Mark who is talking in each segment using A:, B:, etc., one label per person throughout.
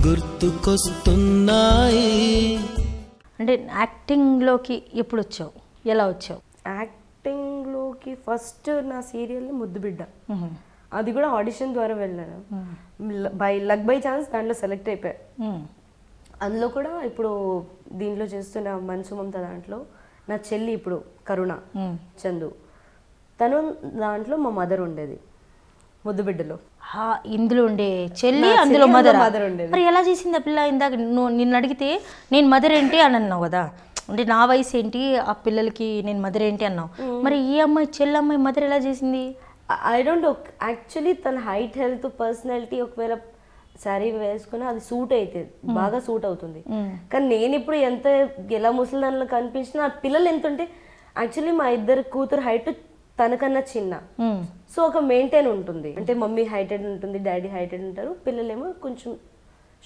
A: గుర్తుకొస్తున్నాయి.
B: అంటే యాక్టింగ్లోకి ఎప్పుడు వచ్చావు, ఎలా వచ్చావు?
C: యాక్టింగ్లోకి ఫస్ట్ నా సీరియల్ ముద్దుబిడ్డ, అది కూడా ఆడిషన్ ద్వారా వెళ్ళాను. లక్ బై ఛాన్స్ దాంట్లో సెలెక్ట్ అయిపోయా. అందులో కూడా ఇప్పుడు దీంట్లో చేస్తున్న మనసు మమత దాంట్లో నా చెల్లి ఇప్పుడు కరుణ చందు, తను దాంట్లో మా మదర్ ఉండేది ముద్దుబిడ్డలో.
B: ఇందులో ఉండే చెల్లి, అందులో మదర్
C: ఉండేది.
B: మరి ఎలా చేసింది ఆ పిల్ల? ఇందాక నిన్ను అడిగితే నేను మదర్ ఏంటి అని అన్నావు కదా, అంటే నా వయసు ఏంటి ఆ పిల్లలకి నేను మదర్ ఏంటి అన్నావు. మరి ఈ అమ్మాయి చెల్లి అమ్మాయి మదర్ ఎలా చేసింది?
C: ఐ డోంట్ నో, యాక్చువల్లీ తన హైట్, హెల్త్, పర్సనాలిటీ ఒకవేళ శారీ వేసుకుని అది సూట్ అయితే బాగా సూట్ అవుతుంది. కానీ నేను ఇప్పుడు ఎలా ముసలిదానిలో కనిపించినా ఆ పిల్లలు ఎంత ఉంటే, యాక్చువల్లీ మా ఇద్దరు కూతురు హైట్ తనకన్నా చిన్న, సో ఒక మెయింటైన్ ఉంటుంది. అంటే మమ్మీ హైటెడ్ ఉంటుంది, డాడీ హైటెడ్ ఉంటారు, పిల్లలేమో కొంచెం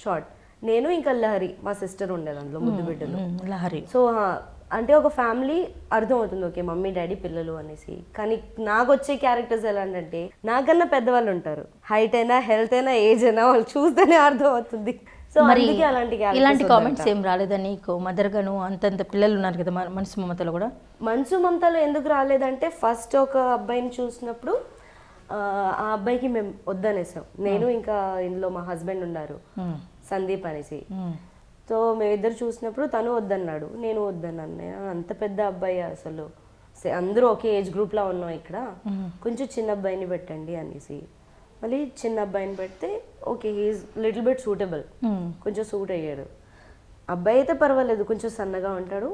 C: షార్ట్. నేను ఇంకా లహరి మా సిస్టర్ ఉండేది అందులో ముద్దుబిడ్డలు
B: లహరి.
C: సో అంటే ఒక ఫ్యామిలీ అర్థమవుతుంది, ఓకే మమ్మీ డాడీ పిల్లలు అనేసి. కానీ నాకు వచ్చే క్యారెక్టర్స్ ఎలా అంటే నాకన్నా పెద్దవాళ్ళు ఉంటారు, హైట్ అయినా హెల్త్ అయినా ఏజ్ అయినా వాళ్ళు చూస్తేనే అర్థం అవుతుంది. సో
B: మరి ఇలాంటి
C: అలాంటి
B: కామెంట్స్ ఏం రాలేదా నీకు? మదర్గాను అంతంత పిల్లలు ఉన్నారు కదా మనసు మమతలో కూడా.
C: మనసు మమతలో ఎందుకు రాలేదంటే ఫస్ట్ ఒక అబ్బాయిని చూసినప్పుడు ఆ అబ్బాయికి మేము వద్దనేసాం. నేను ఇంకా ఇందులో మా హస్బెండ్ ఉన్నారు సందీప్ అనేసి. సో మేమిద్దరు చూసినప్పుడు తను వద్దన్నాడు, నేను వద్దన్నాను. నేను అంత పెద్ద అబ్బాయి అసలు అందరూ ఒకే ఏజ్ గ్రూప్లో ఉన్నాం ఇక్కడ, కొంచెం చిన్న అబ్బాయిని పెట్టండి అనేసి. మళ్ళీ చిన్న అబ్బాయిని పెడితే okay he's little bit suitable, కొంచెం సూట్ అయ్యాడు. అబ్బాయి అయితే పర్వాలేదు, కొంచెం సన్నగా ఉంటాడు,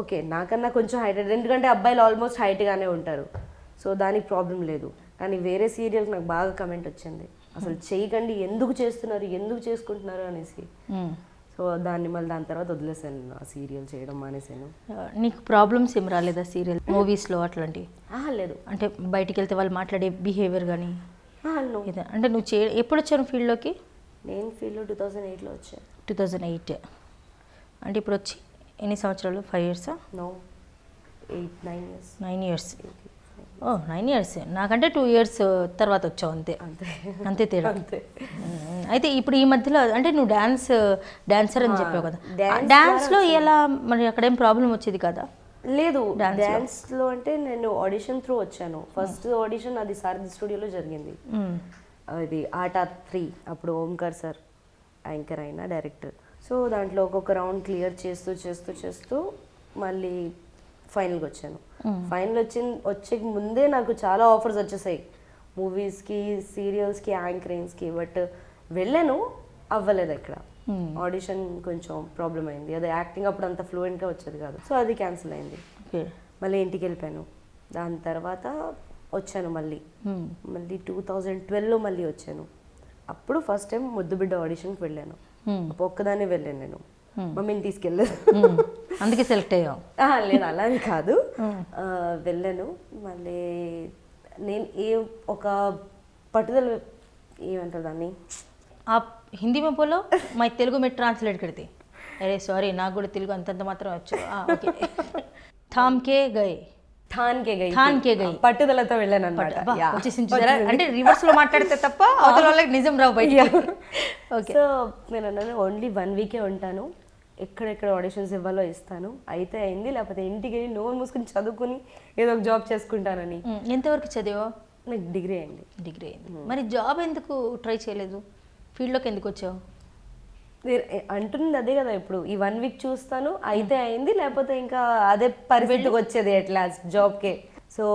C: ఓకే నాకన్నా కొంచెం హైట్, ఎందుకంటే అబ్బాయిలు ఆల్మోస్ట్ హైట్గానే ఉంటారు, సో దానికి ప్రాబ్లం లేదు. కానీ వేరే సీరియల్కి నాకు బాగా కమెంట్ వచ్చింది, అసలు చేయకండి, ఎందుకు చేస్తున్నారు, ఎందుకు చేసుకుంటున్నారు అనేసి. సో దాన్ని మళ్ళీ దాని తర్వాత వదిలేసాను, ఆ సీరియల్ చేయడం మానేసాను.
B: నీకు ప్రాబ్లమ్స్ ఏం రాలేదా సీరియల్ మూవీస్లో అట్లాంటివి?
C: లేదు.
B: అంటే బయటికి వెళ్తే వాళ్ళు మాట్లాడే బిహేవియర్ కానీ అంటే నువ్వు ఎప్పుడు వచ్చాను ఫీల్డ్లోకి?
C: నేను ఫీల్డ్లో 2008లో వచ్చాను.
B: 2008 అంటే ఇప్పుడు వచ్చి ఎన్ని సంవత్సరాలు? 5 years?
C: No 9 years.
B: 9 years. 9 years. నాకంటే 2 years తర్వాత వచ్చావు అంతే. అంతే తేడా. అయితే ఇప్పుడు ఈ మధ్యలో అంటే నువ్వు డాన్సర్ అని చెప్పావు కదా, డాన్స్లో ఎలా మరి అక్కడేం ప్రాబ్లం వచ్చేది కదా?
C: లేదు, డాన్స్లో అంటే నేను ఆడిషన్ త్రూ వచ్చాను. ఫస్ట్ ఆడిషన్ అది సారథి స్టూడియోలో జరిగింది, అది ఆట 3, అప్పుడు ఓంకార్ సార్ యాంకర్ అయిన డైరెక్టర్. సో దాంట్లో ఒక్కొక్క రౌండ్ క్లియర్ చేస్తూ చేస్తూ చేస్తూ మళ్ళీ ఫైనల్కి వచ్చాను. ఫైనల్ వచ్చే ముందే నాకు చాలా ఆఫర్స్ వచ్చేసాయి మూవీస్కి, సీరియల్స్కి, యాంకరింగ్స్కి. బట్ వెళ్ళాను, అవ్వలేదు అక్కడ. ఆడిషన్ కొంచెం ప్రాబ్లం అయింది, అదే యాక్టింగ్ అప్పుడు అంత ఫ్లూయెంట్గా వచ్చేది కాదు, సో అది క్యాన్సిల్ అయింది. మళ్ళీ ఇంటికి వెళ్ళిపోయాను. దాని తర్వాత వచ్చాను మళ్ళీ 2012లో మళ్ళీ వచ్చాను. అప్పుడు ఫస్ట్ టైం ముద్దుబిడ్డ ఆడిషన్కి వెళ్ళాను. ఒక్కదాన్ని వెళ్ళాను నేను, మమ్మీని తీసుకెళ్ళలేదు,
B: అందుకే సెలెక్ట్ అయ్యావు?
C: లేదు అలానే కాదు, వెళ్ళాను. మళ్ళీ నేను ఒక పట్టుదల ఏమంటారు దాన్ని,
B: आप हिंदी में बोलो, मैं तेलुगु में ट्रांसलेट करती. अरे सॉरी, నాకు కూడా తెలుగు అంతంత మాత్రం వచ్చు. ఓకే. థామ్ కే గై
C: పట్టుదలతో వెళ్ళాను అన్నమాట.
B: వచ్చేసింది చూసారా, అంటే రివర్స్ లో మాట్లాడితే తప్ప అవతల వాళ్ళకి నిజం రావు బయట. ఓకే.
C: సో నేను అన్నాను ఓన్లీ 1 week ఉంటాను, ఎక్కడెక్కడ ఆడిషన్స్ ఇవ్వాలో ఇస్తాను, అయితే అయింది, లేకపోతే ఇంటికి వెళ్ళి నోరు మూసుకుని చదువుకుని ఏదో ఒక జాబ్ చేసుకుంటానని.
B: ఎంతవరకు చదివా?
C: నాకు డిగ్రీ అయింది.
B: మరి జాబ్ ఎందుకు ట్రై చేయలేదు, ఫీల్డ్లోకి ఎందుకు వచ్చావు?
C: అంటుంది అదే కదా, ఇప్పుడు ఈ 1 week చూస్తాను, అయితే అయింది, లేకపోతే ఇంకా అదే పరిస్థితికి వచ్చేది ఎట్లా జాబ్కే. So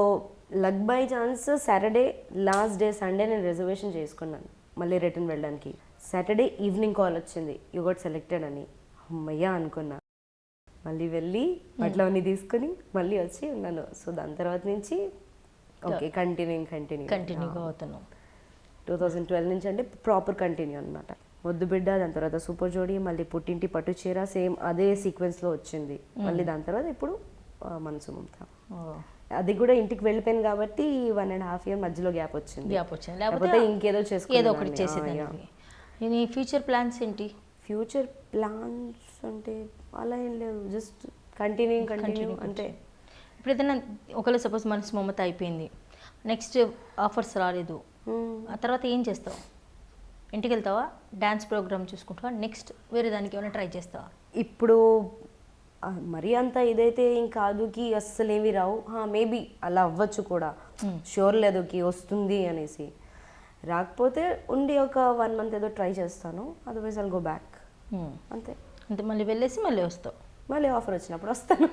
C: luck by chance Saturday last day, Sunday నేను రిజర్వేషన్ చేసుకున్నాను మళ్ళీ రిటర్న్ వెళ్ళడానికి. సాటర్డే ఈవినింగ్ కాల్ వచ్చింది, యూ గోట్ సెలెక్టెడ్ అని. అమ్మయ్యా అనుకున్నా, మళ్ళీ వెళ్ళి బట్టలవన్నీ తీసుకుని మళ్ళీ వచ్చి ఉన్నాను. సో దాని తర్వాత నుంచి ఓకే కంటిన్యూగా
B: అవుతున్నాను.
C: 2012 నుంచి అంటే ప్రాపర్ కంటిన్యూ అనమాట. ముద్దుబిడ్డ, దాని తర్వాత సూపర్ జోడి, మళ్ళీ పుట్టింటి పట్టు చీర, సేమ్ అదే సీక్వెన్స్లో వచ్చింది. మళ్ళీ దాని తర్వాత ఇప్పుడు మనసు మమత, అది కూడా ఇంటికి వెళ్ళిపోయాను కాబట్టి 1.5 year మధ్యలో గ్యాప్ వచ్చింది. లేకపోతే ఇంకేదో
B: ఏదో ఒకటి చేసేది. నీ ఫ్యూచర్ ప్లాన్స్ ఏంటి?
C: ఫ్యూచర్ ప్లాన్స్ అంటే అలా ఏం లేదు, జస్ట్ కంటిన్యూ అంటే.
B: ఇప్పుడు ఏదైనా ఒకవేళ సపోజ్ మనసు మమత అయిపోయింది, నెక్స్ట్ ఆఫర్స్ రాలేదు, ఆ తర్వాత ఏం చేస్తావు? ఇంటికి వెళ్తావా, డ్యాన్స్ ప్రోగ్రామ్ చూసుకుంటావా, నెక్స్ట్ వేరే దానికి ఏమైనా ట్రై చేస్తావా?
C: ఇప్పుడు మరీ అంత ఇదైతే ఏం కాదుకి అస్సలు ఏమి రావు. మేబీ అలా అవ్వచ్చు కూడా, షూర్ లేదుకి వస్తుంది అనేసి. రాకపోతే ఉండి ఒక 1 month ఏదో ట్రై చేస్తాను, అదర్వైజ్ ఐల్ గో బ్యాక్. అంతే.
B: అంతే, మళ్ళీ వెళ్ళేసి మళ్ళీ వస్తావు.
C: మళ్ళీ ఆఫర్ వచ్చినప్పుడు వస్తాను.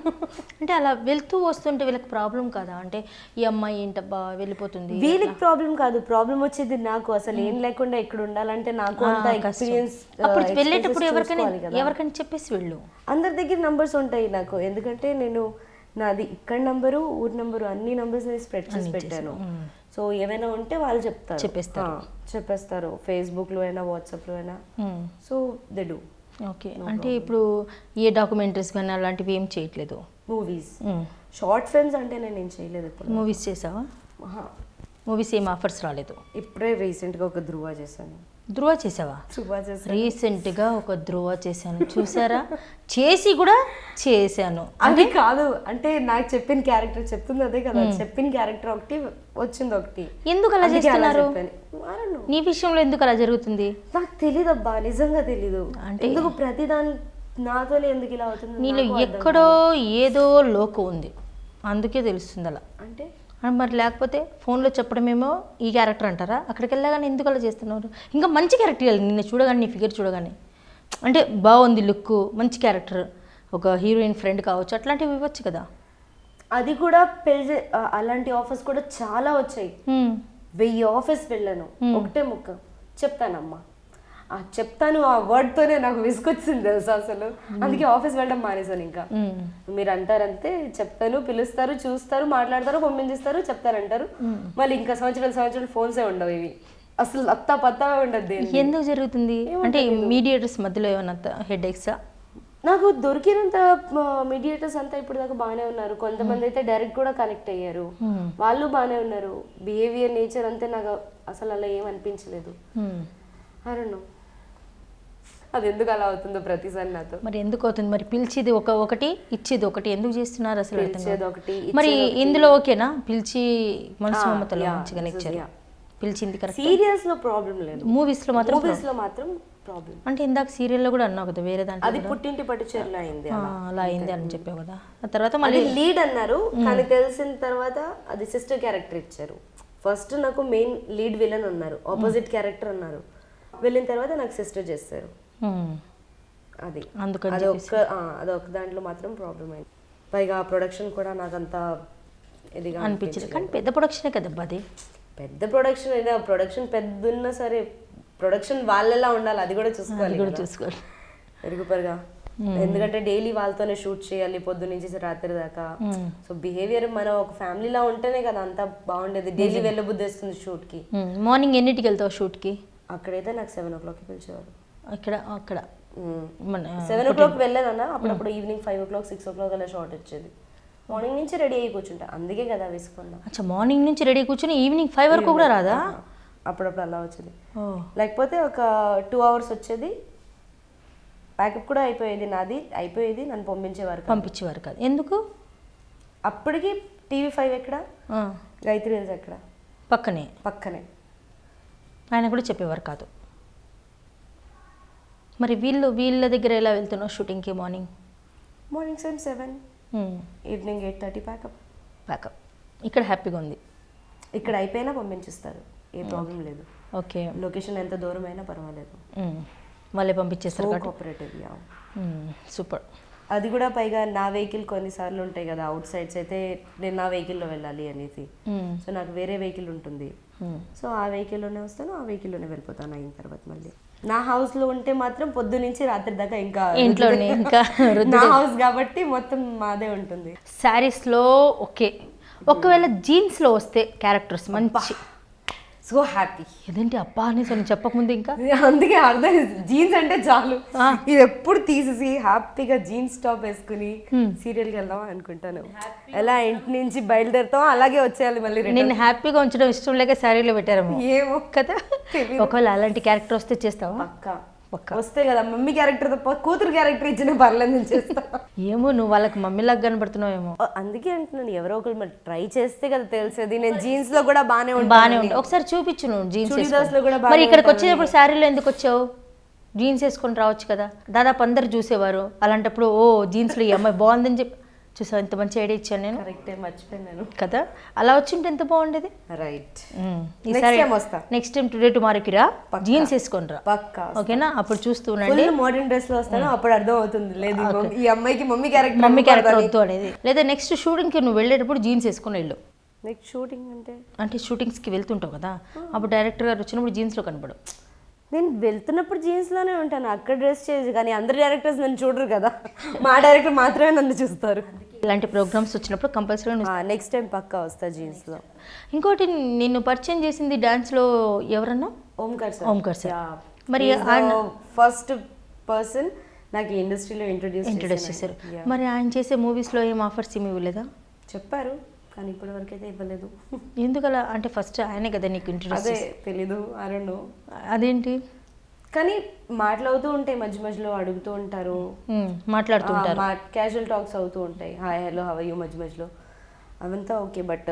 B: అంటే అలా వెళ్తూ వస్తుంటే వీళ్ళకి ప్రాబ్లం కాదా? అంటే ఈ అమ్మాయి ఏంటబ్బా వెళ్ళిపోతుంది.
C: వీళ్ళకి ప్రాబ్లం కాదు, ప్రాబ్లం వచ్చేది నాకు. అసలు ఏం లేకుండా ఇక్కడ ఉండాలంటే నాకు అంత ఎక్స్పీరియన్స్.
B: అప్పుడు వెళ్ళేటప్పుడు ఎవరికైనా చెప్పేసి వెళ్ళు.
C: అందరి దగ్గర నంబర్స్ ఉంటాయి నాకు, ఎందుకంటే నేను నాది ఇక్కడ నంబరు, ఊరి నంబరు, అన్ని నంబర్స్ స్ప్రెడ్ చేసి పెట్టాను. సో ఏమైనా ఉంటే వాళ్ళు చెప్పేస్తారు ఫేస్బుక్లో అయినా వాట్సాప్లో అయినా. So they do.
B: ఓకే. అంటే ఇప్పుడు ఏ డాక్యుమెంటరీస్ కానీ అలాంటివి ఏం చేయట్లేదు?
C: మూవీస్, షార్ట్ ఫిల్మ్స్ అంటే నేను ఏం చేయలేదు ఇప్పుడు.
B: మూవీస్ చేసావా? మూవీస్ ఏం ఆఫర్స్ రాలేదు?
C: ఇప్పుడే రీసెంట్గా ఒక ధృవ చేశాను.
B: ధృవ చేసావా? రీసెంట్గా ఒక ధృవ చేశాను, చూసారా? చేసి కూడా చేశాను.
C: అది కాదు, అంటే నాకు చెప్పిన క్యారెక్టర్ చెప్తుంది అదే కదా, చెప్పిన క్యారెక్టర్ ఒకటి వచ్చింది ఒకటి.
B: ఎందుకు అలా చేస్తున్నారు? నీ విషయంలో ఎందుకు అలా జరుగుతుంది?
C: నాకు తెలీదు అబ్బా, నిజంగా తెలీదు. అంటే ఎందుకు ప్రతిదాని నాతోనే ఎందుకు ఇలా అవుతుంది?
B: నీలో ఎక్కడో ఏదో లోకం ఉంది, అందుకే తెలుస్తుంది అలా.
C: అంటే
B: మరి లేకపోతే ఫోన్లో చెప్పడమేమో ఈ క్యారెక్టర్ అంటారా? అక్కడికి వెళ్ళగానే ఎందుకు అలా చేస్తున్నారు? ఇంకా మంచి క్యారెక్టర్ ఇవ్వాలి. నిన్ను చూడగానే, నీ ఫిగర్ చూడగానే అంటే బాగుంది లుక్, మంచి క్యారెక్టర్, ఒక హీరోయిన్ ఫ్రెండ్ కావచ్చు, అట్లాంటివి ఇవ్వచ్చు కదా.
C: అది కూడా అలాంటి ఆఫర్స్ కూడా చాలా వచ్చాయి. 1000 ఆఫర్స్ వెళ్ళాను, ఒకటే ముక్క చెప్తానమ్మా, చెప్తాను ఆ వర్డ్తోనే నాకు విసుకొచ్చింది తెలుసా అసలు. అందుకే ఆఫీస్ వెళ్ళడం మానేసాను. ఇంకా మీరు అంటారంతే, చెప్తాను, పిలుస్తారు, చూస్తారు, మాట్లాడతారు, పంపించేస్తారు, చెప్తారంటారు, మళ్ళీ ఇంకా సంవత్సరాలు ఫోన్సే ఉండవు. ఇవి అసలు అత్తా పత్తా ఉండదు.
B: ఎందుకు జరుగుతుంది అంటే మీడియేటర్స్ మధ్యలో ఏమన్నా హెడ్ ఎక్సా?
C: నాకు దొరికినంత మీడియేటర్స్ అంతా ఇప్పుడు దాకా బాగానే ఉన్నారు. కొంతమంది అయితే డైరెక్ట్ కూడా కనెక్ట్ అయ్యారు, వాళ్ళు బాగానే ఉన్నారు. బిహేవియర్, నేచర్ అంతే నాకు అసలు అలా ఏం అనిపించలేదు. అరుణ్ అది ఎందుకు అలా అవుతుందో ప్రతిసారి నాతో.
B: మరి ఎందుకు అవుతుంది? మరి పిలిచేది ఒకటి, ఇచ్చేది ఒకటి, ఎందుకు చేస్తున్నారు అసలు? మరి ఇందులో ఓకేనా? పిలిచి మనసు మమతలో మంచిగానే ఇచ్చారు, పిలిచింది కరెక్ట్.
C: సీరియల్స్ లో ప్రాబ్లం లేదు,
B: మూవీస్ లో మాత్రం
C: ప్రాబ్లం.
B: అంటే ఇందాక సీరియల్లో కూడా అన్నావు కదా వేరే దాంట్లో,
C: అది పుట్టింటి పట్టుచీరలో అయింది,
B: అలా అయింది అని చెప్పావు కదా. ఆ తర్వాత మళ్ళీ
C: లీడ్ అన్నారు, కానీ తెలిసిన తర్వాత అది సిస్టర్ క్యారెక్టర్ ఇచ్చారు. ఫస్ట్ నాకు మెయిన్ లీడ్ విలన్ ఉన్నారు, ఆపోజిట్ క్యారెక్టర్ ఉన్నారు. వెళ్ళిన తర్వాత నాకు సిస్టర్ చేస్తారు. అది అందుకని అదొక దాంట్లో మాత్రం ప్రాబ్లం అయింది. పైగా ప్రొడక్షన్ కూడా నాకంతా ఇదిగా
B: అనిపించింది. కానీ పెద్ద ప్రొడక్షనే కదబ్బా అది.
C: పెద్ద ప్రొడక్షన్ అయినా, ప్రొడక్షన్ పెద్దన్నా సరే ప్రొడక్షన్ వాళ్ళలా ఉండాలి, అది కూడా చూసుకోవాలి పెరుగుపరుగా. ఎందుకంటే డైలీ వాళ్ళతోనే షూట్ చేయాలి, పొద్దు నుంచి రాత్రి దాకా. సో బిహేవియర్ మనం ఒక ఫ్యామిలీలా ఉంటేనే కదా అంతా బాగుండేది. డైలీ వెళ్ళబుద్ధి వస్తుంది షూట్ కి.
B: మార్నింగ్ ఎన్నింటికి వెళ్తావు షూట్ కి?
C: అక్కడైతే నాకు 7 o'clock పిలిచేవారు.
B: అక్కడ
C: 7 o'clock వెళ్ళానన్నా, అప్పుడప్పుడు ఈవినింగ్ 5 o'clock 6 o'clock అలా షార్ట్ వచ్చేది. మార్నింగ్ నుంచి రెడీ అయ్యి కూర్చుంటా, అందుకే కదా వేసుకున్నా.
B: అచ్చా, మార్నింగ్ నుంచి రెడీ కూర్చుని ఈవినింగ్ 5 వరకు కూడా రాదా?
C: అప్పుడప్పుడు అలా వచ్చేది. లేకపోతే ఒక 2 hours వచ్చేది, ప్యాకప్ కూడా నాది అయిపోయేది, నన్ను పంపించేవారు
B: కాదు. ఎందుకు?
C: అప్పటికి TV5 ఎక్కడ, గాయత్రి హిల్స్ ఎక్కడ,
B: పక్కనే ఆయన కూడా చెప్పేవారు కాదు. మరి వీళ్ళ దగ్గర ఎలా వెళ్తున్నావు షూటింగ్కి? Morning
C: 7, evening 8:30 pack up.
B: ఇక్కడ హ్యాపీగా ఉంది,
C: ఇక్కడ అయిపోయినా పంపించేస్తారు, ఏ ప్రాబ్లం లేదు.
B: ఓకే,
C: లొకేషన్ ఎంత దూరం అయినా పర్వాలేదు,
B: వాళ్ళే పంపించేస్తారు.
C: కోఆపరేటివ్.
B: సూపర్.
C: అది కూడా పైగా నా వెహికల్ కొన్నిసార్లు ఉంటాయి కదా అవుట్ సైడ్స్, అయితే నేను నా వెహికల్లో వెళ్ళాలి అనేసి. సో నాకు వేరే వెహికల్ ఉంటుంది, సో ఆ వెహికల్లోనే వస్తాను, ఆ వెహికల్లోనే వెళ్ళిపోతాను. అయిన తర్వాత మళ్ళీ నా హౌస్లో ఉంటే మాత్రం పొద్దు నుంచి రాత్రి దాకా ఇంకా
B: ఇంట్లోనే, ఇంకా
C: నా హౌస్ కాబట్టి మొత్తం మాదే ఉంటుంది.
B: శారీస్లో ఓకే, ఒకవేళ జీన్స్లో వస్తే క్యారెక్టర్స్ మంచి,
C: సో హ్యాపీ.
B: ఏదేంటి అబ్బా అనేసి అని చెప్పకముందు ఇంకా
C: అందుకే అర్థం, జీన్స్ అంటే చాలు, ఇది ఎప్పుడు తీసేసి హ్యాపీగా జీన్స్ టాప్ వేసుకుని సీరియల్కి వెళ్దాం అనుకుంటాను. ఎలా ఇంటి నుంచి బయలుదేరుతాం అలాగే వచ్చేయాలి మళ్ళీ.
B: నేను హ్యాపీగా ఉంచడం ఇష్టం లేక శారీలో పెట్టారేమో
C: ఏమో కదా.
B: ఒకవేళ అలాంటి క్యారెక్టర్ వస్తే చేస్తావా?
C: పక్కా
B: పక్క
C: వస్తే కదా మమ్మీ క్యారెక్టర్ తప్ప కూతురు క్యారెక్టర్ ఇచ్చిన పర్లేదు నేను చేస్తా.
B: ఏమో నువ్వు వాళ్ళకి మమ్మీలాగా కనబడుతున్నావేమో.
C: అందుకే అంటున్నాను ఎవరో ఒకరు మరి ట్రై చేస్తే కదా తెలిసేది. నేను జీన్స్ లో కూడా బానే
B: బాగానే ఉంటుంది. ఒకసారి చూపించు నువ్వు జీన్స్
C: చుడీదార్స్ లో కూడా
B: మరి ఇక్కడికి వచ్చేటప్పుడు శారీలో ఎందుకు వచ్చావు? జీన్స్ వేసుకొని రావచ్చు కదా. దాదాపు అందరు చూసేవారు. అలాంటప్పుడు ఓ జీన్స్లో ఈ అమ్మాయి బాగుందని చెప్పి చూసావు, ఎంత మంచి ఐడియా ఇచ్చాను నేను.
C: కరెక్టే, మర్చిపోయాను
B: కదా. అలా వచ్చింటే ఎంత బాగుండేది.
C: రైట్.
B: ఈసారి నెక్స్ట్ టైం టుడే టుమారోకి రా, జీన్స్ వేసుకొని రా
C: పక్కా.
B: ఓకేనా? అప్పుడు చూస్తూ ఉండండి.
C: మోడర్న్ డ్రెస్ లో వస్తాను, అప్పుడు అర్థం అవుతుంది లేదు ఈ అమ్మాయికి మమ్మీ
B: క్యారెక్టర్ వద్దు అనేది. లేదా నెక్స్ట్ షూటింగ్కి నువ్వు వెళ్ళేటప్పుడు జీన్స్ వేసుకొని వెళ్ళు.
C: నెక్స్ట్ షూటింగ్
B: అంటే షూటింగ్స్కి వెళ్తుంటావు కదా, అప్పుడు డైరెక్టర్ గారు వచ్చినప్పుడు జీన్స్లో కనపడు.
C: నేను వెళ్తున్నప్పుడు జీన్స్ లోనే ఉంటాను, అక్కడ డ్రెస్ చేసి. కానీ అందరు డైరెక్టర్స్ నన్ను చూడరు కదా, మా డైరెక్టర్ మాత్రమే నన్ను చూస్తారు.
B: ఇలాంటి ప్రోగ్రామ్స్ వచ్చినప్పుడు కంపల్సరీ
C: నెక్స్ట్ టైం పక్కా వస్తా జీన్స్ లో.
B: ఇంకోటి నిన్ను పరిచయం చేసింది డాన్స్ లో ఎవరన్నా? ఓంకార్ సార్. మరి
C: ఫస్ట్ పర్సన్ నాకు ఇండస్ట్రీలో ఇంట్రొడ్యూస్ చేశారు.
B: మరి ఆయన చేసే మూవీస్ లో ఏం ఆఫర్స్ ఏమి ఇవ్వలేదా?
C: చెప్పారు కానీ ఇప్పటి వరకు అయితే ఇవ్వలేదు.
B: ఎందుకలా? అంటే ఫస్ట్ ఆయనే కదా నీకు ఇంట్రొడ్యూస్.
C: అదే తెలీదు, ఐ డోంట్ నో
B: అదేంటి.
C: కానీ మాట్లాడుతూ ఉంటాయి, మధ్య మధ్యలో అడుగుతూ ఉంటారు,
B: మాట్లాడుతూ ఉంటారు,
C: క్యాజువల్ టాక్స్ అవుతూ ఉంటాయి, హాయ్ హలో హవ్ యూ మధ్య మధ్యలో అవంతా ఓకే. బట్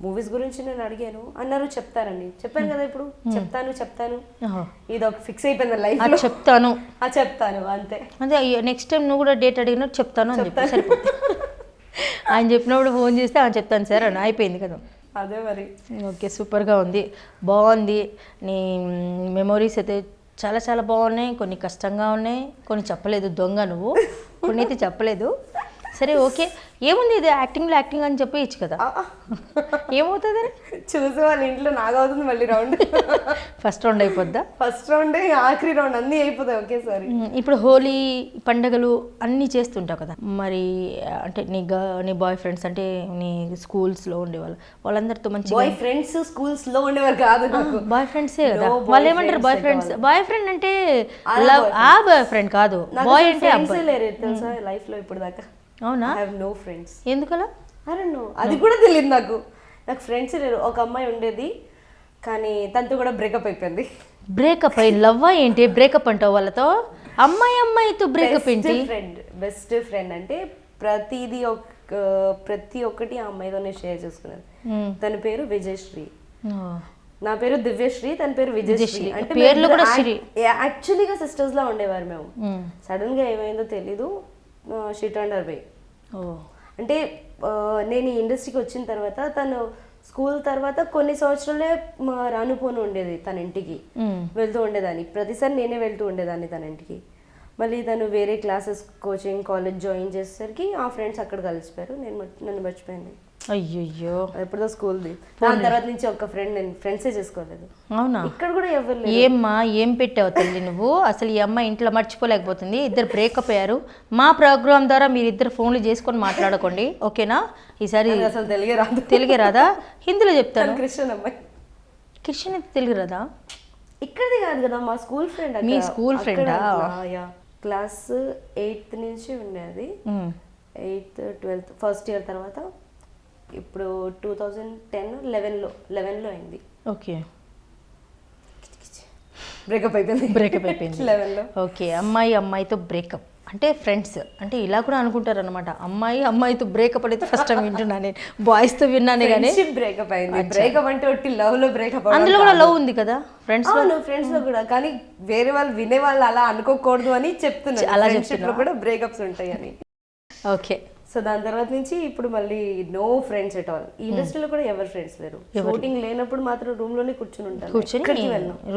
C: మూవీస్ గురించి నేను అడిగాను అన్నారు, చెప్తారండి. చెప్పాను కదా ఇప్పుడు, చెప్తాను ఇది ఒక ఫిక్స్ అయిపోయింది లైఫ్ లో. చెప్తాను అంతే.
B: అదే నెక్స్ట్ టైం నువ్వు కూడా డేట్ అడిగినట్టు చెప్తాను అని చెప్పి సరిపోతుంది. ఆయన చెప్పినప్పుడు ఫోన్ చేస్తే ఆయన చెప్తాను సార్ అని అయిపోయింది కదా.
C: అదే మరి.
B: ఓకే, సూపర్గా ఉంది, బాగుంది. నీ మెమొరీస్ అయితే చాలా చాలా బాగున్నాయి. కొన్ని కష్టంగా ఉన్నాయి, కొన్ని చెప్పలేదు, దొంగ నువ్వు కొన్ని అయితే చెప్పలేదు. సరే ఓకే, ఏముంది ఇది యాక్టింగ్ అని చెప్పేయచ్చు కదా. ఏమవుతుంది
C: చూసే వాళ్ళ ఇంట్లో నాకు అవుతుంది మళ్ళీ రౌండ్.
B: ఫస్ట్ రౌండ్ అయిపోద్దా?
C: ఫస్ట్ రౌండ్ ఆఖరి రౌండ్ అన్నీ అయిపోతాయి ఒకేసారి.
B: ఇప్పుడు హోలీ పండగలు అన్నీ చేస్తుంటావు కదా, మరి అంటే నీ బాయ్ ఫ్రెండ్స్ అంటే నీ స్కూల్స్లో ఉండేవాళ్ళు వాళ్ళందరితో మంచి
C: బాయ్ ఫ్రెండ్స్ స్కూల్స్లో ఉండేవారు కాదు,
B: బాయ్ ఫ్రెండ్సే కదా. వాళ్ళు ఏమంటారు బాయ్ ఫ్రెండ్స్? బాయ్ ఫ్రెండ్ అంటే లవ్, ఆ బాయ్ ఫ్రెండ్ కాదు, బాయ్ అంటే అబ్బాయి.
C: తెలుసా లైఫ్లో ఇప్పుడు దాకా.
B: అవునా?
C: I have no friends.
B: ఎందుకలా?
C: ఐ డోంట్ నో, అది కూడా తెలియదు నాకు. ఫ్రెండ్స్ లేరు. ఒక అమ్మాయి ఉండేది కానీ తనతో కూడా బ్రేకప్ అయిపోయింది.
B: బ్రేకప్ అయ్యి లవ్వా ఏంటి? బ్రేకప్ అంటావు వాళ్ళతో? అమ్మాయితో బ్రేకప్ ఏంటి?
C: బెస్ట్ ఫ్రెండ్ అంటే ప్రతి ఒక్కటి ఆ అమ్మాయితోనే షేర్ చేసుకున్నాను. తన పేరు విజయశ్రీ, నా పేరు దివ్యశ్రీ, తన పేరు విజయశ్రీ. అంటే
B: పేర్లు కూడా శ్రీ.
C: యాక్చువల్లీగా సిస్టర్స్ లా ఉండేవారు మేము. సడన్ గా ఏమైందో తెలీదు, షీ టర్న్డ్ హర్ వే. అంటే నేను ఈ ఇండస్ట్రీకి వచ్చిన తర్వాత తను స్కూల్ తర్వాత కొన్ని సంవత్సరాలే రానుపోను ఉండేది తన ఇంటికి, వెళ్తూ ఉండేదాన్ని. ప్రతిసారి నేనే వెళ్తూ ఉండేదాన్ని తన ఇంటికి. మళ్ళీ తను వేరే క్లాసెస్ కోచింగ్ కాలేజ్ జాయిన్ చేసేసరికి ఆ ఫ్రెండ్స్ అక్కడ కలిసిపోయారు, నన్ను మర్చిపోయింది.
B: అయ్యో,
C: ఎప్పుడో స్కూల్ది. దాని తర్వాత నుంచి ఒక ఫ్రెండ్ నేను ఫ్రెండ్సే చేసుకోలేదు.
B: అవునా?
C: ఇక్కడ కూడా ఎవరు.
B: ఏమ్మా ఏం పెట్టావు తల్లి నువ్వు? అసలు ఈ అమ్మాయి ఇంట్లో మర్చిపోలేకపోతుంది. ఇద్దరు బ్రేకప్ అయ్యారు. మా ప్రోగ్రామ్ ద్వారా మీరు ఇద్దరు ఫోన్లు చేసుకొని మాట్లాడుకోండి, ఓకేనా? ఈసారి
C: అసలు తెలుగే
B: రాదా? హిందీలో చెప్తాను.
C: క్రిస్టియన్ అమ్మాయి.
B: క్రిస్టియన్ అయితే తెలుగు రాదా?
C: ఇక్కడది కాదు కదా, మా స్కూల్ ఫ్రెండ్.
B: మీ స్కూల్ ఫ్రెండా?
C: క్లాస్ 8th నుంచి ఉండేది, 8th 12th ఫస్ట్ ఇయర్. తర్వాత ఇప్పుడు 2010-11లో అయింది.
B: ఓకే,
C: బ్రేకప్ అయిపోయింది 11లో.
B: ఓకే, అమ్మాయితో బ్రేకప్ అంటే ఫ్రెండ్స్ అంటే ఇలా కూడా అనుకుంటారు అనమాట. అమ్మాయితో బ్రేకప్ అనేది ఫస్ట్ టైం వింటున్నాను నేను. బాయ్స్తో విన్నానే కానీ
C: బ్రేకప్ అయింది. బ్రేకప్ అంటే ఒట్టి లవ్ లో బ్రేకప్.
B: అందులో కూడా లవ్ ఉంది కదా ఫ్రెండ్స్
C: లో కూడా. కానీ వేరే వాళ్ళు వినే వాళ్ళు అలా అనుకోకూడదు అని చెప్తున్నారు, అలా ఫ్రెండ్షిప్ కూడా బ్రేకప్స్ ఉంటాయి అని.
B: ఓకే,
C: సో దాని తర్వాత నుంచి ఇప్పుడు మళ్ళీ నో ఫ్రెండ్స్ ఎట్ ఆల్. ఈ ఇండస్ట్రీలో కూడా ఎవరు ఫ్రెండ్స్ లేరు. షూటింగ్ లేనప్పుడు మాత్రం రూమ్ లోనే కూర్చొని ఉంటాను,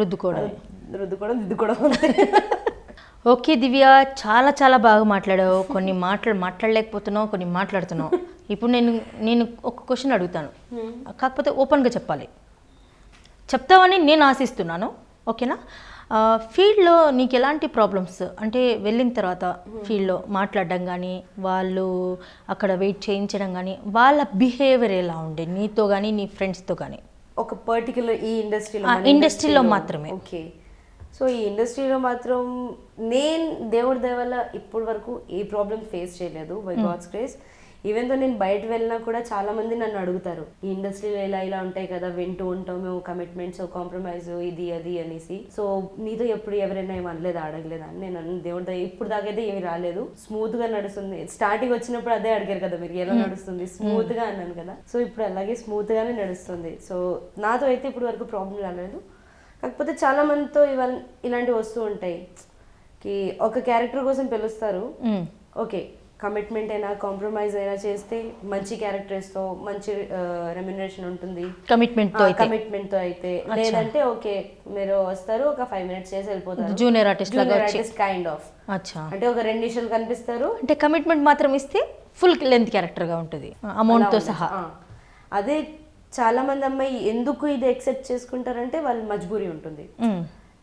C: రుద్దుకోవడం అంతే.
B: ఓకే దివ్య, చాలా చాలా బాగా మాట్లాడావు. కొన్ని మాట్లాడలేకపోతున్నావు, కొన్ని మాట్లాడుతున్నావు. ఇప్పుడు నేను ఒక క్వశ్చన్ అడుగుతాను, కాకపోతే ఓపెన్గా చెప్పాలి. చెప్తావని నేను ఆశిస్తున్నాను, ఓకేనా? ఫీల్డ్లో నీకు ఎలాంటి ప్రాబ్లమ్స్ అంటే వెళ్ళిన తర్వాత ఫీల్డ్లో మాట్లాడడం కానీ, వాళ్ళు అక్కడ వెయిట్ చేయించడం కానీ, వాళ్ళ బిహేవియర్ ఎలా ఉండే నీతో కానీ నీ ఫ్రెండ్స్తో కానీ?
C: ఒక పర్టికులర్ ఈ
B: ఇండస్ట్రీలో మాత్రమే.
C: ఓకే, సో ఈ ఇండస్ట్రీలో మాత్రం నేను దేవుడి దయ వల్ల ఇప్పటి వరకు ఏ ప్రాబ్లం ఫేస్ చేయలేదు, బై గాడ్స్ గ్రేస్. ఈవెన్ తో నేను బయట వెళ్ళినా కూడా చాలా మంది నన్ను అడుగుతారు, ఈ ఇండస్ట్రీలో ఇలా ఇలా ఉంటాయి కదా, వింటూ ఉంటాం మేము, కమిట్మెంట్స్, కాంప్రమైజ్, ఇది అది అనేసి. సో నీతో ఎప్పుడు ఎవరైనా ఏమి అనలేదా, అడగలేదా అని నేను దేవుడి దగ్గర ఇప్పుడు దాకైతే ఏమి రాలేదు, స్మూత్ గా నడుస్తుంది. స్టార్టింగ్ వచ్చినప్పుడు అదే అడిగారు కదా మీరు, ఎలా నడుస్తుంది, స్మూత్ గా అన్నాను కదా. సో ఇప్పుడు అలాగే స్మూత్ గానే నడుస్తుంది. సో నాతో అయితే ఇప్పుడు వరకు ప్రాబ్లం రాలేదు. కాకపోతే చాలా మందితో ఇలాంటివి వస్తూ ఉంటాయి, కి ఒక క్యారెక్టర్ కోసం పిలుస్తారు, ఓకే కమిట్మెంట్ అయినా కాంప్రమైజ్ అయినా చేస్తే మంచి క్యారెక్టర్ ఇస్తావు, మంచి రెమ్యునరేషన్ ఉంటుంది కమిట్మెంట్ తో అయితే. లేదంటే ఓకే మీరు వస్తారు, ఒక 5 minutes చేసి వెళ్ళిపోతారు,
B: జూనియర్ ఆర్టిస్ట్
C: కైండ్ ఆఫ్. అంటే ఒక 2 నిమిషాలు కనిపిస్తారు,
B: అంటే కమిట్మెంట్ మాత్రం ఇస్తే ఫుల్ లెంత్ క్యారెక్టర్ గా ఉంటుంది అమౌంట్ తో సహా.
C: అదే చాలా మంది అమ్మాయి ఎందుకు ఇది ఎక్సెప్ట్ చేసుకుంటారంటే వాళ్ళ మజ్బూరి ఉంటుంది.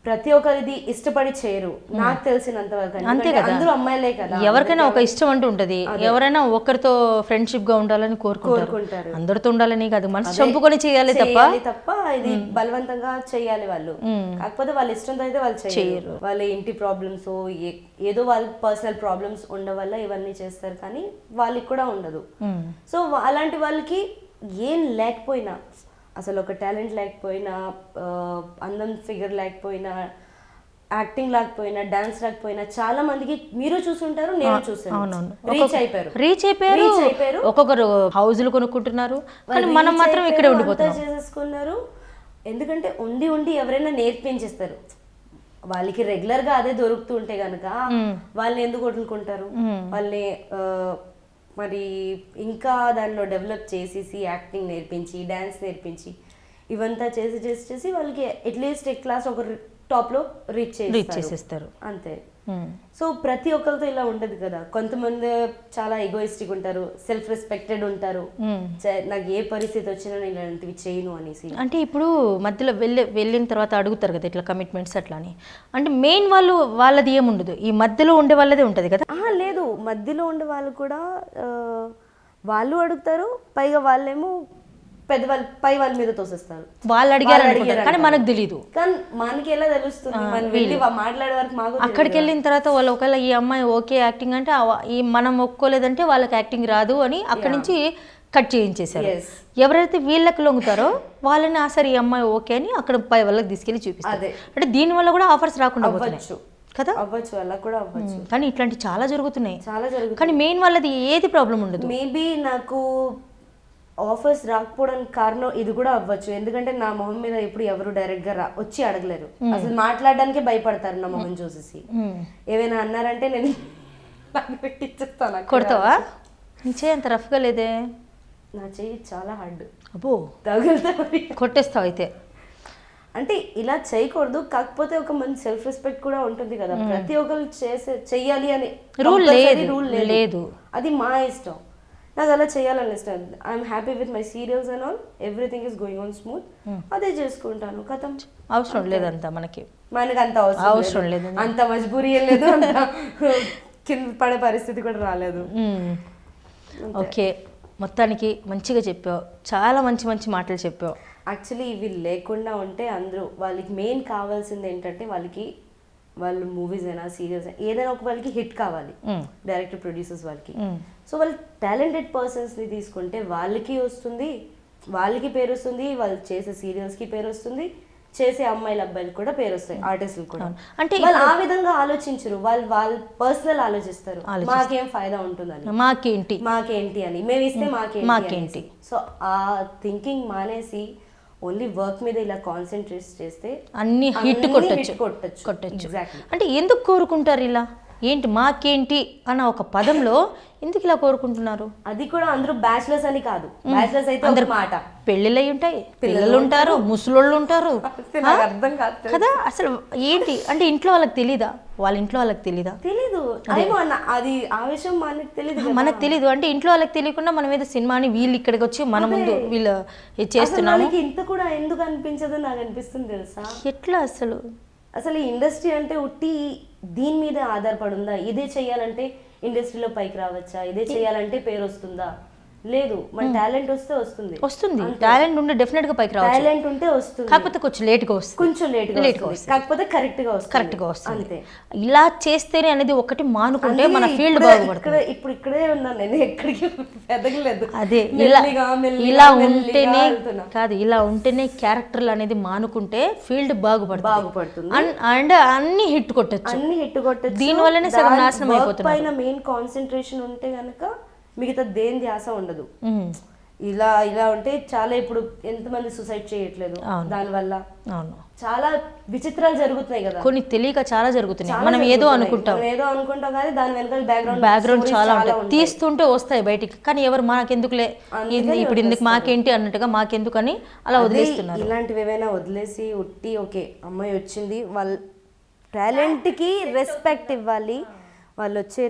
C: ప్రతి ఒక్కరిది ఇష్టపడి చేయరు, నాకు తెలిసినంత వరకు. అంతే కదా, అందరూ అమ్మాయిలే కదా,
B: ఎవరికైనా ఒక ఇష్టం అంటూ ఉంటది, ఎవరైనా ఒకరితో ఫ్రెండ్షిప్ గా ఉండాలని కోరుకుంటారు. అందరితో ఉండాలని కాదు, మనసు చంపుకొని చేయాలి
C: తప్ప ఇది బలవంతంగా చేయాలి వాళ్ళు. కాకపోతే వాళ్ళ ఇష్టంతో అయితే వాళ్ళు చేయరు. వాళ్ళ ఇంటి ప్రాబ్లమ్స్ ఏదో వాళ్ళ పర్సనల్ ప్రాబ్లమ్స్ ఉండడం వల్ల ఇవన్నీ చేస్తారు, కానీ వాళ్ళకి కూడా ఉండదు. సో అలాంటి వాళ్ళకి ఏం లేకపోయినా, అసలు ఒక టాలెంట్ లేకపోయినా, అందం ఫిగర్ లేకపోయినా, యాక్టింగ్ లేకపోయినా, డాన్స్ లేకపోయినా, చాలా మందికి మీరు చూసుంటారు, నేను చూసాను, రీచ్ అయిపోయారు.
B: ఒక్కొక్కరు హౌజులు కొనుక్కుంటున్నారు, కానీ మనం మాత్రం ఇక్కడే ఉండిపోతాం
C: చేసేసుకున్నారు. ఎందుకంటే ఉండి ఎవరైనా నేర్పించేస్తారు, వాళ్ళకి రెగ్యులర్ గా అదే దొరుకుతూ ఉంటే గనక వాళ్ళని ఎందుకు వదులుకుంటారు? వాళ్ళని మరి ఇంకా దానిలో డెవలప్ చేసేసి యాక్టింగ్ నేర్పించి, డాన్స్ నేర్పించి, ఇవంతా చేసి వాళ్ళకి అట్లీస్ట్ క్లాస్ ఒక టాప్ లో రీచ్ చేసేస్తారు అంతే. సో ప్రతి ఒక్కరితో ఇలా ఉండదు కదా, కొంతమంది చాలా ఈగోయిస్టిక్ ఉంటారు, సెల్ఫ్ రెస్పెక్టెడ్ ఉంటారు, నాకు ఏ పరిస్థితి వచ్చినా నేను ఇలాంటివి చేయను అనేసి.
B: అంటే ఇప్పుడు మధ్యలో వెళ్ళిన తర్వాత అడుగుతారు కదా ఇట్లా కమిట్మెంట్స్ అట్లా అని, అంటే మెయిన్ వాళ్ళది ఏముండదు, ఈ మధ్యలో ఉండే వాళ్ళదే ఉంటది కదా?
C: లేదు, మధ్యలో ఉండే వాళ్ళు కూడా వాళ్ళు అడుగుతారు, పైగా వాళ్ళేమో పెద్దవాళ్ళు పై వాళ్ళ మీద తోసేస్తారు,
B: వాళ్ళు అడిగారు కానీ మనకు తెలియదు.
C: కానీ మనకి ఎలా తెలుస్తుంది, మనం వెళ్ళి మాట్లాడే వరకు మాకు.
B: అక్కడికి వెళ్ళిన తర్వాత వాళ్ళు ఒకవేళ ఈ అమ్మాయి ఓకే యాక్టింగ్ అంటే ఈ మనం ఒప్పుకోలేదంటే వాళ్ళకి యాక్టింగ్ రాదు అని అక్కడి నుంచి కట్ చేయించేశారు. ఎవరైతే వీళ్ళకి లొంగుతారో వాళ్ళని సరే ఈ అమ్మాయి ఓకే అని అక్కడ పై వాళ్ళకి తీసుకెళ్లి చూపిస్తారు. అంటే దీని వల్ల కూడా ఆఫర్స్ రాకుండా
C: అవ్వచ్చు కదా, అవ్వచ్చు, అలా కూడా అవ్వచ్చు.
B: కానీ ఇట్లాంటి చాలా జరుగుతున్నాయి, కానీ మెయిన్ వాళ్ళది ఏది ప్రాబ్లం ఉండదు.
C: మేబీ నాకు ఆఫర్స్ రాకపోవడానికి కారణం ఇది కూడా అవ్వచ్చు, ఎందుకంటే నా మొహం మీద ఇప్పుడు ఎవరు డైరెక్ట్ గా వచ్చి అడగలేరు, అసలు మాట్లాడడానికి భయపడతారు నా మొహం చూసేసి. ఏమైనా అన్నారంటే నేను పెట్టిచ్చేస్తాను.
B: కొడతావా? నీ చెయ్యి అంత రఫ్ గా లేదే.
C: నా చెయ్యి చాలా హార్డ్.
B: అబ్బో,
C: తగులుతా,
B: కొట్టేస్తావు అయితే.
C: అంటే ఇలా చేయకూడదు, కాకపోతే ఒక మంచి సెల్ఫ్ రెస్పెక్ట్ కూడా ఉంటుంది కదా, ప్రతి ఒక్కరు చెయ్యాలి అని రూల్ లేదు, అది మా ఇష్టం. నాకు అలా చేయాలని ఇష్టం. I'm happy with my serials and all, everything is going on smooth, అదే చేసుకుంటాను. కథం
B: అవసరం లేదంతా మనకి
C: అంత అవసరం లేదు, అంత మజ్బూరీ ఏం లేదు, అంత కింద పడే పరిస్థితి కూడా రాలేదు.
B: ఓకే, మొత్తానికి మంచిగా చెప్పావు, చాలా మంచి మంచి మాటలు చెప్పావు.
C: యాక్చువల్లీ ఇవి లేకుండా ఉంటే అందరూ, వాళ్ళకి మెయిన్ కావాల్సింది ఏంటంటే వాళ్ళు మూవీస్ అయినా సీరియల్స్ ఏదైనా ఒక వాళ్ళకి హిట్ కావాలి, డైరెక్టర్ ప్రొడ్యూసర్స్ వాళ్ళకి. సో వాళ్ళు టాలెంటెడ్ పర్సన్స్ని తీసుకుంటే వాళ్ళకి వస్తుంది, వాళ్ళకి పేరు వస్తుంది, వాళ్ళు చేసే సీరియల్స్కి పేరు వస్తుంది, చేసే అమ్మాయిల అబ్బాయిలు కూడా పేరు వస్తాయి, ఆర్టిస్టులు కూడా. అంటే వాళ్ళు ఆ విధంగా ఆలోచించరు, వాళ్ళు పర్సనల్ ఆలోచిస్తారు, మాకేం ఫైదా ఉంటుందని, మాకేంటి అని, మేము ఇస్తే మాకేంటి. సో ఆ థింకింగ్ మానేసి ఓన్లీ వర్క్ మీద ఇలా కాన్సన్ట్రేట్ చేస్తే
B: అన్ని హిట్ కొట్టచ్చు. అంటే ఎందుకు కోరుకుంటారు ఇలా? ఏంటి మాకేంటి అన్న ఒక పదంలో ఎందుకు ఇలా కోరుకుంటున్నారు?
C: అది కూడా అందరూ బ్యాచిలర్స్ అని కాదు, బ్యాచిలర్స్ అయితే అందరు మాట
B: పెళ్ళిళ్ళై ఉంటాయి, పిల్లలు ఉంటారు, ముసలోళ్ళు ఉంటారు,
C: అర్థం కాదు
B: కదా. అసలు ఏంటి అంటే ఇంట్లో వాళ్ళకి తెలీదా? వాళ్ళ ఇంట్లో వాళ్ళకి తెలీదా?
C: తెలీదు, అది ఆ విషయం మనకు
B: తెలీదు. అంటే ఇంట్లో వాళ్ళకి తెలియకుండా మనం ఏదో సినిమాని వీళ్ళు ఇక్కడికి వచ్చి మన ముందు వీళ్ళు చేస్తున్నాము.
C: ఇంత కూడా ఎందుకు అనిపించదో నాకు అనిపిస్తుంది తెలుసా.
B: ఎట్లా అసలు
C: ఈ ఇండస్ట్రీ అంటే ఉట్టి దీని మీద ఆధారపడి ఉందా? ఇదే చెయ్యాలంటే ఇండస్ట్రీలో పైకి రావచ్చా? ఇదే చేయాలంటే పేరు వస్తుందా? లేదు, మన టాలెంట్ వస్తే
B: వస్తుంది టాలెంట్ ఉంటే డెఫినెట్ గా పైకి రావచ్చు,
C: టాలెంట్ ఉంటే వస్తుంది,
B: కాకపోతే కొంచెం లేట్ గా వస్తుంది,
C: కొంచెం లేట్ గా వస్తుంది, కాకపోతే కరెక్ట్ గా వస్తుంది అంతే.
B: ఇలా చేస్తేనే అనేది ఒకటి మానుకుంటే మన ఫీల్డ్ బాగుపడుతుంది.
C: ఇక్కడే ఉన్నాను నేను, ఎక్కడికి ఎదగలేదు.
B: అదే ఇలా ఉంటేనే కాదు, ఇలా ఉంటేనే క్యారెక్టర్లు అనేది మానుకుంటే ఫీల్డ్ బాగుపడుతుంది అండ్ అన్ని హిట్ కొట్టచ్చు, దీని వల్లనే సగం నాశనం అయిపోతుంది.
C: పైన మెయిన్ కాన్సన్ట్రేషన్ ఉంటే గనక మిగతా దేని ధ్యాస ఉండదు. ఇలా ఉంటే చాలా, ఇప్పుడు ఎంతమంది సూసైడ్ చేయట్లేదు దానివల్ల, చాలా విచిత్రాలు జరుగుతున్నాయి కదా,
B: కొన్ని తెలియక చాలా జరుగుతున్నాయి. మనం ఏదో అనుకుంటాం
C: కానీ దాని వెనకాల
B: బ్యాక్గ్రౌండ్ చాలా ఉంటాయి, తీస్తుంటే వస్తాయి బయటికి, కానీ ఎవరు మాకెందుకులే ఇప్పుడు ఇందుకు మాకేంటి అన్నట్టుగా మాకెందుకని అలా వదిలేస్తున్నారు.
C: ఇలాంటివి ఏమైనా వదిలేసి ఉట్టి ఓకే అమ్మాయి వచ్చింది, వాళ్ళ టాలెంట్కి రెస్పెక్ట్ ఇవ్వాలి, వాళ్ళు వచ్చే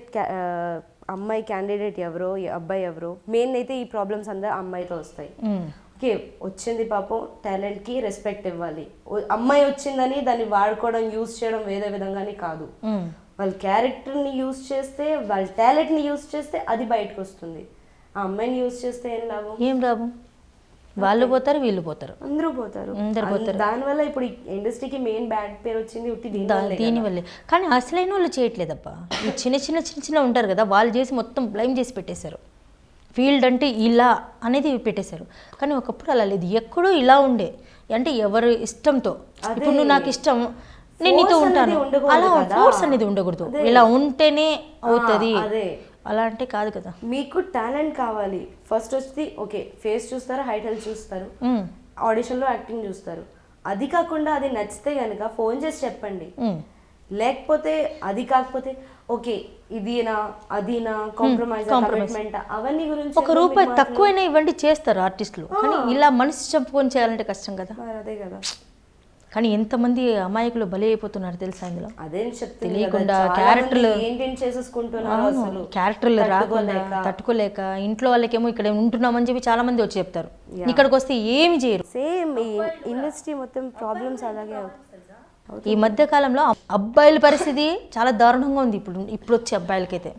C: అమ్మాయి క్యాండిడేట్ ఎవరో అబ్బాయి ఎవరో, మెయిన్ అయితే ఈ ప్రాబ్లమ్స్ అందరూ అమ్మాయితో వస్తాయి. ఓకే వచ్చింది పాపం, టాలెంట్కి రెస్పెక్ట్ ఇవ్వాలి, అమ్మాయి వచ్చిందని దాన్ని వాడుకోవడం యూజ్ చేయడం వేరే విధంగానే కాదు, వాళ్ళ క్యారెక్టర్ని యూజ్ చేస్తే, వాళ్ళ టాలెంట్ని యూజ్ చేస్తే అది బయటకు వస్తుంది. ఆ అమ్మాయిని యూజ్ చేస్తే ఏం లాభం,
B: వాళ్ళు పోతారు వీళ్ళు పోతారు,
C: అందరూ పోతారు. దానివల్ల ఇప్పుడు ఇండస్ట్రీకి మెయిన్ బ్యాడ్ పేరు వచ్చింది
B: దీనివల్లే. కానీ అసలైన వాళ్ళు చేయట్లేదబ్బా, ఈ చిన్న చిన్న ఉంటారు కదా, వాళ్ళు చేసి మొత్తం బ్లైమ్ చేసి పెట్టేశారు. ఫీల్డ్ అంటే ఇలా అనేది పెట్టేశారు, కానీ ఒకప్పుడు అలా లేదు, ఎక్కడో ఇలా ఉండే, అంటే ఎవరు ఇష్టంతో, ఇప్పుడు నువ్వు నాకు ఇష్టం నేను నీతో ఉంటాను, అలా ఫోర్స్ అనేది ఉండకూడదు, ఇలా ఉంటేనే అవుతుంది అలా అంటే కాదు కదా.
C: మీకు టాలెంట్ కావాలి, ఫస్ట్ వచ్చి ఓకే ఫేస్ చూస్తారు, హైట్ హెల్త్ చూస్తారు, ఆడిషన్లో యాక్టింగ్ చూస్తారు, అది కాకుండా అది నచ్చితే కనుక ఫోన్ చేసి చెప్పండి. లేకపోతే అది కాకపోతే ఓకే ఇదినా అదినా కాంప్రమైజ్ అవన్నీ గురించి
B: ఒక రూపాయి తక్కువైనా ఇవ్వండి చేస్తారు ఆర్టిస్టులు, కానీ ఇలా మనసు చెప్పుకొని చేయాలంటే కష్టం కదా.
C: అదే కదా,
B: కానీ ఎంతమంది అమాయకులు బలి అయిపోతున్నారు తెలుసా ఇందులో,
C: అదే
B: తెలియకుండా క్యారెక్టర్లు తట్టుకోలేక ఇంట్లో వాళ్ళకేమో ఇక్కడ ఉంటున్నామని చెప్పి చాలా మంది వచ్చి చెప్తారు, ఇక్కడికి వస్తే ఏమి చేయరు.
C: సేమ్ ఇండస్ట్రీ మొత్తం ప్రాబ్లమ్స్ అలాగే అవుతుంది.
B: ఈ మధ్య కాలంలో అబ్బాయిల పరిస్థితి చాలా దారుణంగా ఉంది, ఇప్పుడు వచ్చే అబ్బాయిలకైతే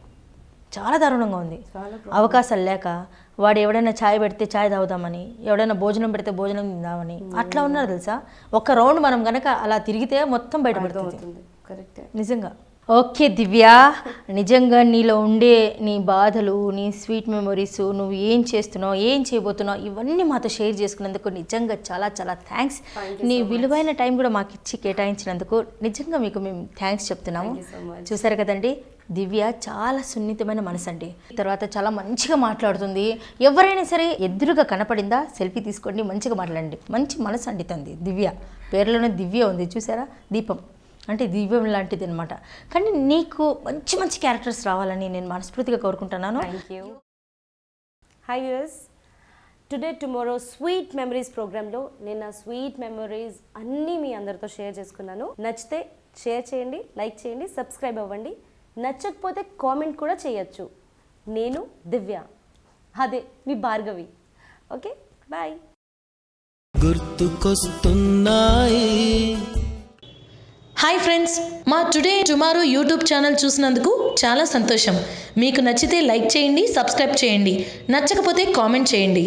B: చాలా దారుణంగా ఉంది. అవకాశాలు లేక వాడు ఎవడైనా ఛాయ్ పెడితే ఛాయ్ తాగుదామని, ఎవడైనా భోజనం పెడితే భోజనం తిందామని అట్లా ఉన్నారు తెలుసా. ఒక్క రౌండ్ మనం కనుక అలా తిరిగితే మొత్తం బయటపడుతుంది. నిజంగా. ఓకే దివ్య, నిజంగా నీలో ఉండే నీ బాధలు, నీ స్వీట్ మెమొరీస్, నువ్వు ఏం చేస్తున్నావు, ఏం చేయబోతున్నావు, ఇవన్నీ మాతో షేర్ చేసుకున్నందుకు నిజంగా చాలా చాలా థ్యాంక్స్. నీ విలువైన టైం కూడా మాకు ఇచ్చి కేటాయించినందుకు నిజంగా మీకు మేము థ్యాంక్స్ చెప్తున్నాము. చూసారు కదండి, దివ్య చాలా సున్నితమైన మనసు అండి, తర్వాత చాలా మంచిగా మాట్లాడుతుంది. ఎవరైనా సరే ఎదురుగా కనపడిందా సెల్ఫీ తీసుకోండి, మంచిగా మాట్లాడండి. మంచి మనసు అండి తంది దివ్య, పేరులోనే దివ్య ఉంది చూసారా, దీపం అంటే దివ్యం లాంటిది అనమాట. కానీ నీకు మంచి మంచి క్యారెక్టర్స్ రావాలని నేను మనస్ఫూర్తిగా కోరుకుంటున్నాను.
C: Thank you. Hi viewers, today tomorrow sweet memories ప్రోగ్రాంలో నేను నా స్వీట్ మెమరీస్ అన్నీ మీ అందరితో షేర్ చేసుకున్నాను. నచ్చితే షేర్ చేయండి, లైక్ చేయండి, సబ్స్క్రైబ్ అవ్వండి. నచ్చకపోతే కామెంట్ కూడా చేయొచ్చు. నేను దివ్య, అదే మీ భార్గవి. Okay bye.
A: గుర్తుకొస్తున్నాయి. హాయ్ ఫ్రెండ్స్, మా టుడే టుమారో యూట్యూబ్ ఛానల్ చూసినందుకు చాలా సంతోషం. మీకు నచ్చితే లైక్ చేయండి, సబ్స్క్రైబ్ చేయండి, నచ్చకపోతే కామెంట్ చేయండి.